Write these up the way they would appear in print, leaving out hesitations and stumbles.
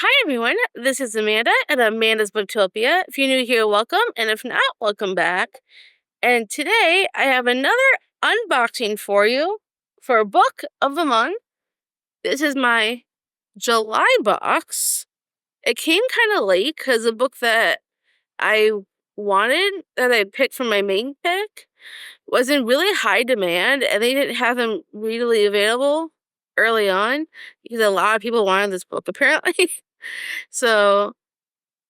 Hi everyone, this is Amanda at Amanda's Booktopia. If you're new here, welcome, and if not, welcome back. And today I have another unboxing for you for a book of the month. This is my July box. It came kind of late because the book that I wanted, that I picked from my main pick, was in really high demand, and they didn't have them readily available early on because a lot of people wanted this book apparently. So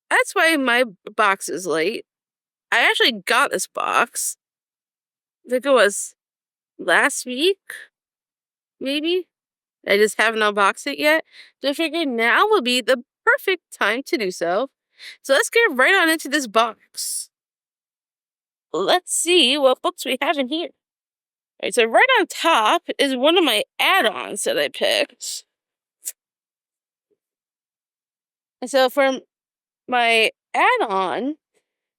that's why my box is late. I actually got this box. I think it was last week, maybe. I just haven't unboxed it yet. So I figured now would be the perfect time to do so. So let's get right on into this box. Let's see what books we have in here. All right, so right on top is one of my add-ons that I picked. And so for my add-on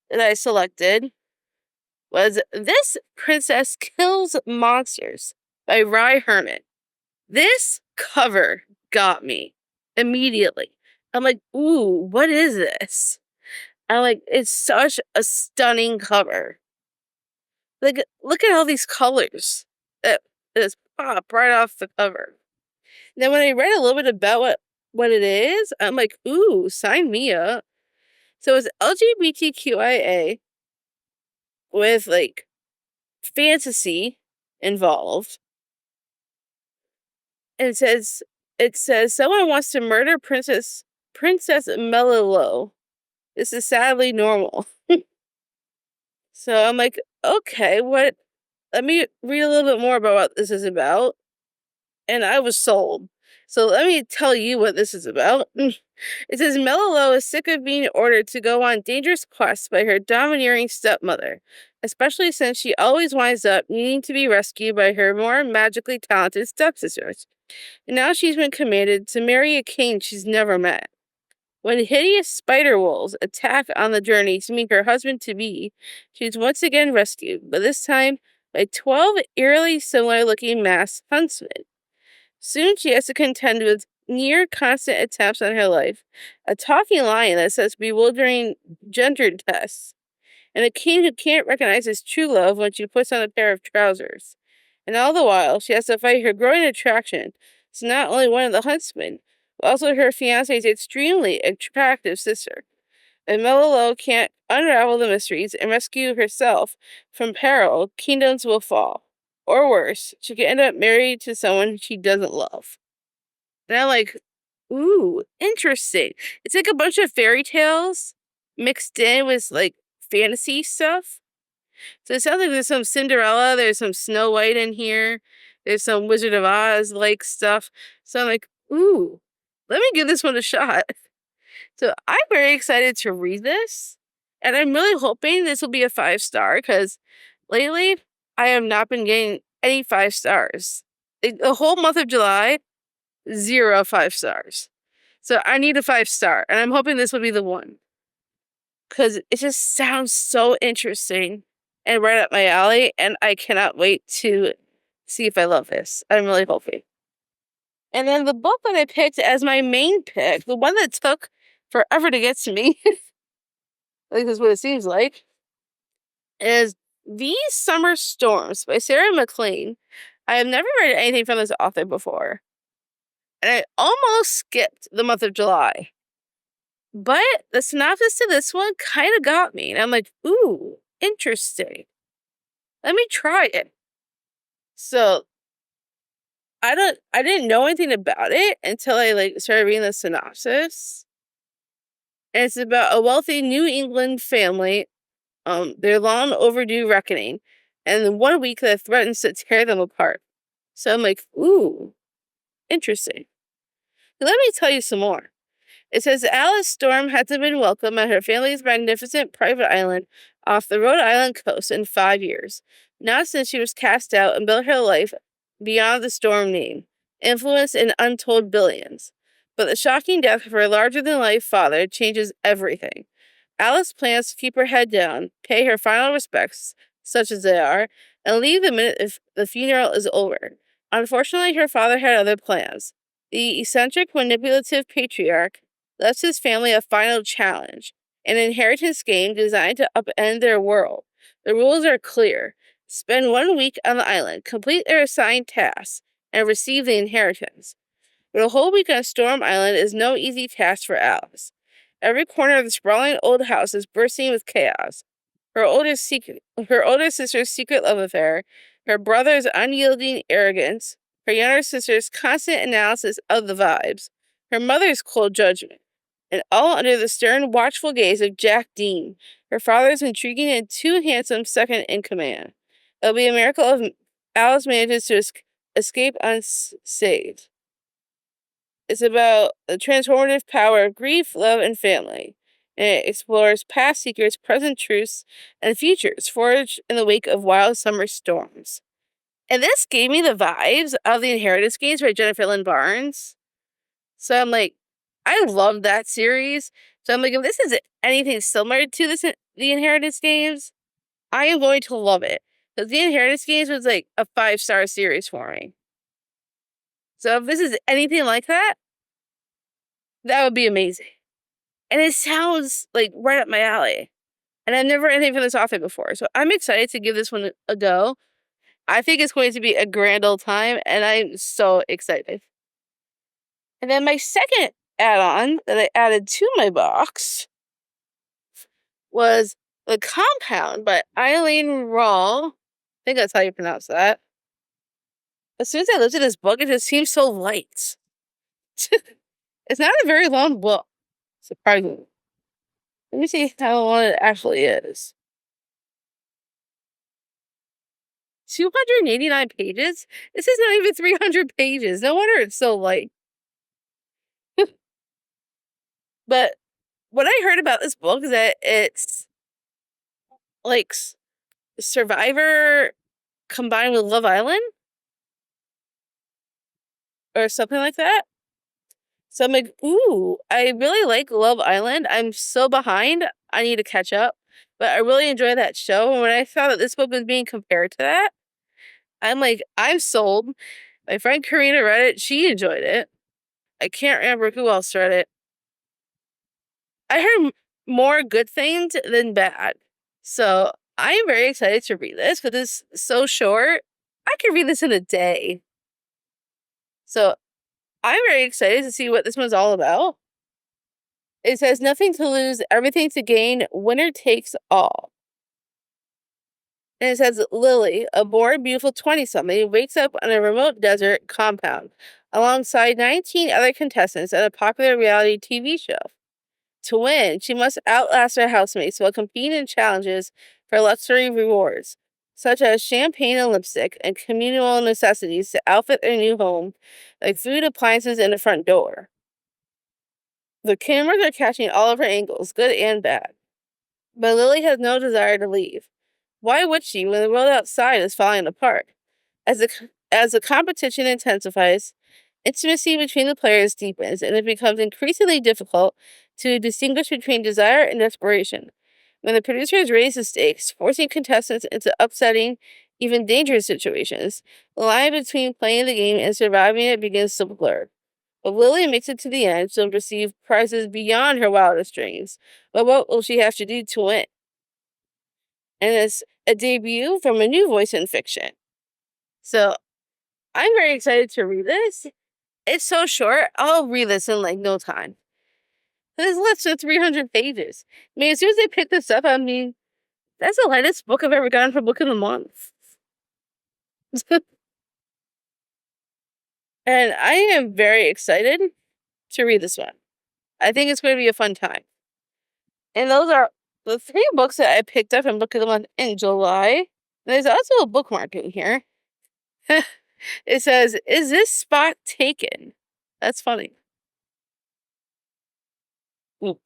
that I selected was This Princess Kills Monsters by Rye Herman. This cover got me immediately. I'm like, ooh, what is this? I'm like, it's such a stunning cover. Like, look at all these colors that just pop right off the cover. And then when I read a little bit about what it is, I'm like, ooh, sign me up. So it's LGBTQIA with like fantasy involved. And it says someone wants to murder Princess Melilo. This is sadly normal. So I'm like, okay, what? Let me read a little bit more about what this is about. And I was sold. So let me tell you what this is about. It says Melilo is sick of being ordered to go on dangerous quests by her domineering stepmother, especially since she always winds up needing to be rescued by her more magically talented stepsisters. And now she's been commanded to marry a king she's never met. When hideous spider wolves attack on the journey to meet her husband-to-be, she's once again rescued, but this time by 12 eerily similar-looking masked huntsmen. Soon she has to contend with near-constant attempts on her life, a talking lion that says bewildering gender tests, and a king who can't recognize his true love when she puts on a pair of trousers. And all the while, she has to fight her growing attraction to not only one of the huntsmen, but also her fiancé's extremely attractive sister. If Melilo can't unravel the mysteries and rescue herself from peril, kingdoms will fall. Or worse, she could end up married to someone she doesn't love. And I'm like, ooh, interesting. It's like a bunch of fairy tales mixed in with like fantasy stuff. So it sounds like there's some Cinderella, there's some Snow White in here, there's some Wizard of Oz like stuff. So I'm like, ooh, let me give this one a shot. So I'm very excited to read this. And I'm really hoping this will be a 5-star because lately I have not been getting any 5 stars. The whole month of July, 0 5 stars. So I need a 5-star, and I'm hoping this will be the one. Because it just sounds so interesting and right up my alley, and I cannot wait to see if I love this. I'm really hoping. And then the book that I picked as my main pick, the one that took forever to get to me, I think that's what it seems like, is These Summer Storms by Sarah MacLean. I have never read anything from this author before. And I almost skipped the month of July. But the synopsis to this one kind of got me. And I'm like, ooh, interesting. Let me try it. So I didn't know anything about it until I started reading the synopsis. And it's about a wealthy New England family, their long overdue reckoning, and the 1 week that threatens to tear them apart. So I'm like, ooh, interesting. So let me tell you some more. It says Alice Storm hasn't been welcome at her family's magnificent private island off the Rhode Island coast in 5 years, not since she was cast out and built her life beyond the Storm name, influence in untold billions. But the shocking death of her larger-than-life father changes everything. Alice plans to keep her head down, pay her final respects, such as they are, and leave the minute if the funeral is over. Unfortunately, her father had other plans. The eccentric, manipulative patriarch left his family a final challenge, an inheritance game designed to upend their world. The rules are clear. Spend 1 week on the island, complete their assigned tasks, and receive the inheritance. But a whole week on Storm Island is no easy task for Alice. Every corner of the sprawling old house is bursting with chaos. Her older sister's secret love affair, her brother's unyielding arrogance, her younger sister's constant analysis of the vibes, her mother's cold judgment, and all under the stern, watchful gaze of Jack Dean, her father's intriguing and too handsome second in command. It'll be a miracle if Alice manages to escape unscathed. It's about the transformative power of grief, love, and family. And it explores past secrets, present truths, and futures forged in the wake of wild summer storms. And this gave me the vibes of the Inheritance games by Jennifer Lynn Barnes. So I'm like, I love that series. So I'm like, if this is anything similar to the Inheritance games, I am going to love it. Because the Inheritance games was like a 5-star series for me. So if this is anything like that, that would be amazing. And it sounds like right up my alley. And I've never read anything from this author before. So I'm excited to give this one a go. I think it's going to be a grand old time, and I'm so excited. And then my second add-on that I added to my box was The Compound by Eileen Rawl. I think that's how you pronounce that. As soon as I looked at this book, it just seems so light. It's not a very long book, surprisingly. Let me see how long it actually is. 289 pages? This is not even 300 pages. No wonder it's so light. But what I heard about this book is that it's like Survivor combined with Love Island or something like that. So I'm like, ooh, I really like Love Island. I'm so behind. I need to catch up. But I really enjoy that show. And when I saw that this book was being compared to that, I'm like, I'm sold. My friend Karina read it. She enjoyed it. I can't remember who else read it. I heard more good things than bad. So I am very excited to read this because it's so short. I could read this in a day. So I'm very excited to see what this one's all about. It says nothing to lose, everything to gain, winner takes all. And it says Lily, a bored, beautiful 20-something, wakes up on a remote desert compound alongside 19 other contestants at a popular reality TV show. To win, she must outlast her housemates while competing in challenges for luxury rewards, such as champagne and lipstick, and communal necessities to outfit their new home, like food, appliances, and a front door. The cameras are catching all of her angles, good and bad. But Lily has no desire to leave. Why would she when the world outside is falling apart? As the competition intensifies, intimacy between the players deepens, and it becomes increasingly difficult to distinguish between desire and desperation. When the producers raise the stakes, forcing contestants into upsetting, even dangerous situations, the line between playing the game and surviving it begins to blur. But Lily makes it to the end, she'll receive prizes beyond her wildest dreams. But what will she have to do to win? And it's a debut from a new voice in fiction. So I'm very excited to read this. It's so short, I'll read this in like no time. It's less than 300 pages. I mean, as soon as I picked this up, I mean, that's the lightest book I've ever gotten for Book of the Month. And I am very excited to read this one. I think it's going to be a fun time. And those are the 3 books that I picked up in Book of the Month in July. There's also a bookmark in here. It says, "Is this spot taken?" That's funny. Ooh.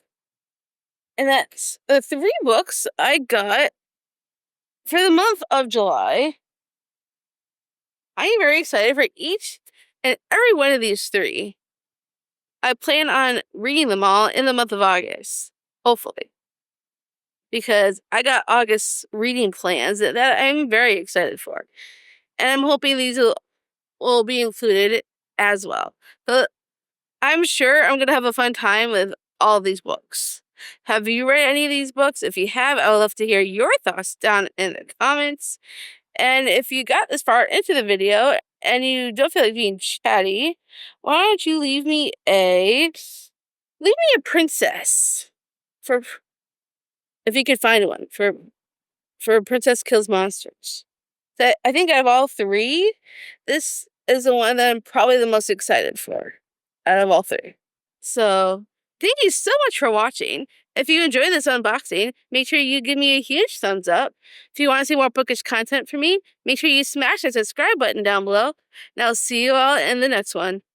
And that's the 3 books I got for the month of July. I am very excited for each and every one of these 3. I plan on reading them all in the month of August, hopefully. Because I got August reading plans that I'm very excited for. And I'm hoping these will be included as well. I'm sure I'm gonna have a fun time with all these books. Have you read any of these books? If you have, I would love to hear your thoughts down in the comments. And if you got this far into the video and you don't feel like being chatty, why don't you leave me a princess for if you could find one for Princess Kills Monsters. That I think out of all three, this is the one that I'm probably the most excited for out of all three. So thank you so much for watching. If you enjoyed this unboxing, make sure you give me a huge thumbs up. If you want to see more bookish content from me, make sure you smash that subscribe button down below. And I'll see you all in the next one.